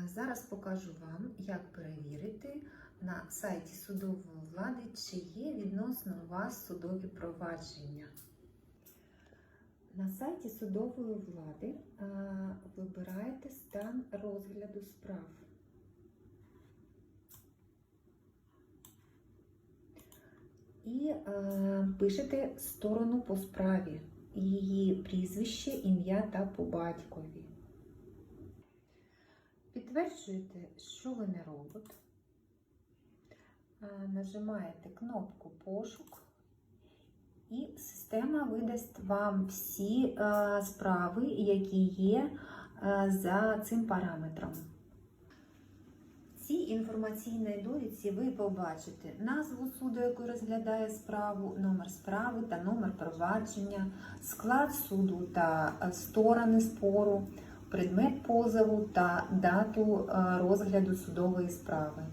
Зараз покажу вам, як перевірити на сайті судової влади, чи є відносно вас судові провадження. На сайті судової влади вибираєте стан розгляду справ. І пишете сторону по справі, її прізвище, ім'я та по батькові. Підтверджуєте, що ви не робот. Нажимаєте кнопку «Пошук» і система видасть вам всі справи, які є за цим параметром. В цій інформаційній довідці ви побачите назву суду, який розглядає справу, номер справи та номер провадження, склад суду та сторони спору, предмет позову та дату розгляду судової справи.